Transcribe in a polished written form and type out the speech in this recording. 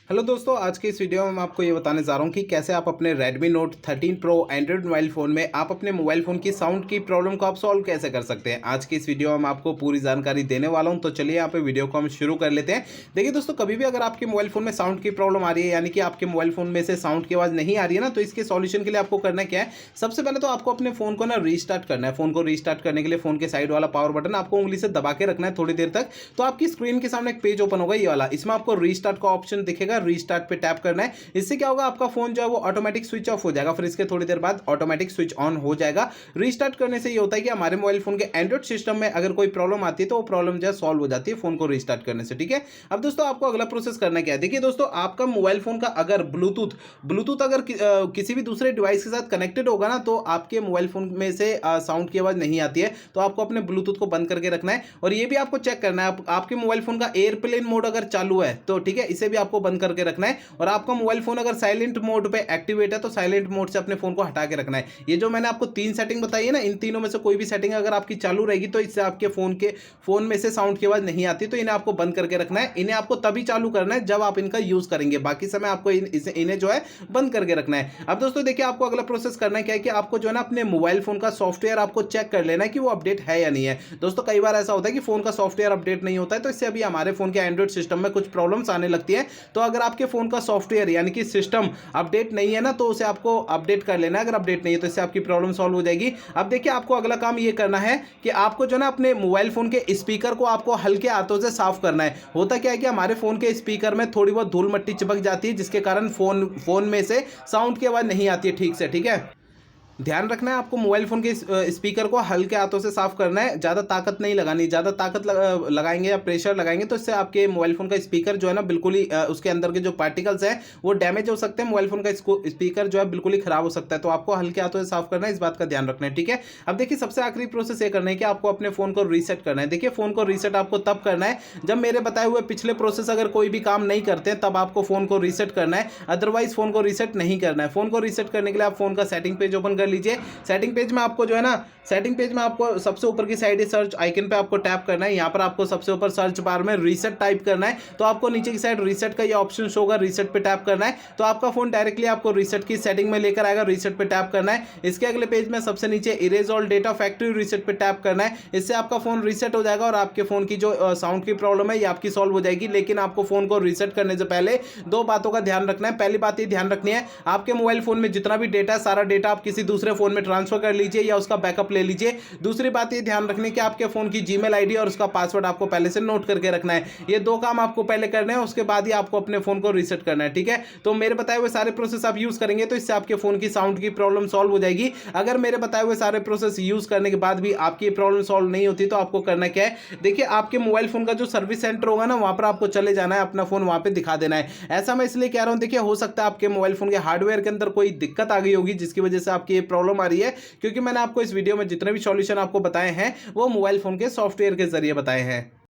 Hello दोस्तों, आज के इस वीडियो में मैं आपको ये बताने जा रहा हूँ कि कैसे आप अपने Redmi Note 13 Pro Android mobile phone में आप अपने मोबाइल फ़ोन की साउंड की प्रॉब्लम को आप सॉल्व कैसे कर सकते हैं। आज की इस वीडियो में मैं आपको पूरी जानकारी देने वाला हूँ, तो चलिए यहाँ पे वीडियो को हम शुरू कर लेते हैं। देखिए दोस्तों, कभी भी अगर आपके मोबाइल फ़ोन में साउंड की प्रॉब्लम आ रही है, यानी कि आपके मोबाइल फ़ोन में से साउंड की आवाज़ नहीं आ रही है ना, तो इसके सॉल्यूशन के लिए आपको करना क्या है। सबसे पहले तो आपको अपने फ़ोन को ना रीस्टार्ट करना है। फ़ोन को रीस्टार्ट करने के लिए फ़ोन के साइड वाला पावर बटन आपको उंगली से दबा के रखना है थोड़ी देर तक। तो आपकी स्क्रीन के सामने एक पेज ओपन होगा, ये वाला। इसमें आपको रीस्टार्ट का ऑप्शन दिखेगा, रीस्टार्ट पे टैप करना है। इससे क्या होगा, आपका फोन जो है वो ऑटोमेटिक स्विच ऑफ हो जाएगा, फिर इसके थोड़ी देर बाद ऑटोमेटिक स्विच ऑन हो जाएगा। रीस्टार्ट करने से ये होता है कि हमारे मोबाइल फोन के एंड्रॉइड सिस्टम में अगर कोई प्रॉब्लम आती है तो वो प्रॉब्लम जो है सॉल्व हो जाती है फोन को रीस्टार्ट करने से। ठीक है, अब दोस्तों आपको अगला प्रोसेस करना क्या है। देखिए दोस्तों, आपका मोबाइल फोन का अगर ब्लूटूथ अगर किसी भी दूसरे डिवाइस के साथ कनेक्टेड होगा ना, तो आपके मोबाइल फोन में से साउंड की आवाज नहीं आती है। तो आपको अपने ब्लूटूथ को बंद करके रखना है, और ये भी आपको चेक करना है आपके मोबाइल फोन का एयरप्लेन मोड अगर चालू है तो ठीक है, इसे भी आपको बंद करके रखना है। और आपका मोबाइल फोन अगर साइलेंट मोड पे एक्टिवेट है तो साइलेंट मोड से अपने फोन को हटा के रखना है। ये जो मैंने आपको तीन सेटिंग बताई है ना, इन तीनों में से कोई भी सेटिंग अगर आपकी चालू रहेगी तो इससे आपके फोन में से साउंड की आवाज नहीं आती। तो इन्हें आपको बंद करके रखना है। इन्हें आपको तभी चालू करना है जब आप इनका यूज करेंगे, बाकी समय आपको इन्हें जो है बंद करके रखना है। अब दोस्तों देखिए, आपको अगला प्रोसेस करना है क्या है कि आपको जो है ना अपने मोबाइल फोन का सॉफ्टवेयर आपको चेक कर लेना है कि वो अपडेट है या नहीं है। दोस्तों कई बार ऐसा होता है कि फोन का सॉफ्टवेयर अपडेट नहीं होता है, तो इससे अभी हमारे फोन के एंड्रॉइड सिस्टम में कुछ प्रॉब्लम्स आने लगती है। तो अगर आपके फोन का सॉफ्टवेयर यानी कि सिस्टम अपडेट नहीं है ना, तो उसे आपको अपडेट कर लेना है। अगर अपडेट नहीं है तो इससे आपकी प्रॉब्लम सॉल्व हो जाएगी। अब देखिए, आपको अगला काम ये करना है कि आपको जो ना अपने मोबाइल फोन के स्पीकर को आपको हल्के हाथों से साफ करना है। होता क्या है कि हमारे फोन के स्पीकर में थोड़ी बहुत धूल मट्टी चिपक जाती है, जिसके कारण फोन में से साउंड की आवाज नहीं आती है ठीक से। ठीक है, ध्यान रखना है, आपको मोबाइल फोन के स्पीकर को हल्के हाथों से साफ करना है। ज़्यादा ताकत नहीं लगानी। ज़्यादा ताकत लगाएंगे या प्रेशर लगाएंगे तो इससे आपके मोबाइल फोन का स्पीकर जो है ना बिल्कुल ही उसके अंदर के जो पार्टिकल्स हैं वो डैमेज हो सकते हैं। मोबाइल फोन का स्पीकर जो है बिल्कुल ही खराब हो सकता है। तो आपको हल्के हाथों से साफ करना है, इस बात का ध्यान रखना है। ठीक है, अब देखिए, सबसे आखिरी प्रोसेस ये करना है कि आपको अपने फोन को रीसेट करना है। देखिए, फोन को रीसेट आपको तब करना है जब मेरे बताए हुए पिछले प्रोसेस अगर कोई भी काम नहीं करते हैं, तब आपको फोन को रीसेट करना है। अदरवाइज फोन को रीसेट नहीं करना है। फोन को रीसेट करने के लिए आप फोन का सेटिंग पेज ओपन कर लीजिए। सेटिंग पेज में आपको जो है ना, सेटिंग पेज में आपको सबसे ऊपर की साइड सर्च आइकन पे आपको टैप करना है। यहाँ पर आपको सबसे ऊपर सर्च बार में रीसेट टाइप करना है, तो आपको नीचे की साइड रीसेट का ये ऑप्शन शो होगा, रीसेट पे टैप करना है। तो आपका फोन डायरेक्टली आपको रीसेट की सेटिंग में लेकर आएगा। रीसेट पे टैप करना है। इसके अगले पेज में सबसे नीचे erase all data factory reset पे टैप करना है। इससे आपका फोन रीसेट हो जाएगा और आपके फोन की जो साउंड की प्रॉब्लम है ये आपकी सॉल्व हो जाएगी। लेकिन आपको फोन को रीसेट करने से पहले दो बातों का ध्यान रखना है। पहली बात ये ध्यान रखनी है, आपके मोबाइल फोन में जितना भी डेटा है सारा डेटा आप किसी दूसरे फोन में ट्रांसफर कर लीजिए या उसका बैकअप ले लीजिए। दूसरी बात ये ध्यान रखनी है कि आपके फोन की जीमेल आईडी और उसका पासवर्ड आपको पहले से नोट करके रखना है। ये दो काम आपको पहले करने हैं, उसके बाद ही आपको अपने फोन को रीसेट करना है। ठीक है, तो मेरे बताए हुए सारे प्रोसेस आप यूज करेंगे तो इससे आपके फोन की साउंड की प्रॉब्लम सॉल्व हो जाएगी। अगर मेरे बताए हुए सारे प्रोसेस यूज करने के बाद भी आपकी प्रॉब्लम सॉल्व नहीं होती तो आपको करना क्या है। देखिए, आपके मोबाइल फोन का जो सर्विस सेंटर होगा ना, वहां पर आपको चले जाना है, अपना फोन वहां पे दिखा देना है। ऐसा मैं इसलिए कह रहा हूं, देखिए हो सकता है आपके मोबाइल फोन के हार्डवेयर के अंदर कोई दिक्कत आ गई होगी जिसकी वजह से आपकी ये प्रॉब्लम आ रही है, क्योंकि मैंने आपको इस वीडियो में जितने भी सॉल्यूशन आपको बताए हैं वो मोबाइल फोन के सॉफ्टवेयर के जरिए बताए हैं।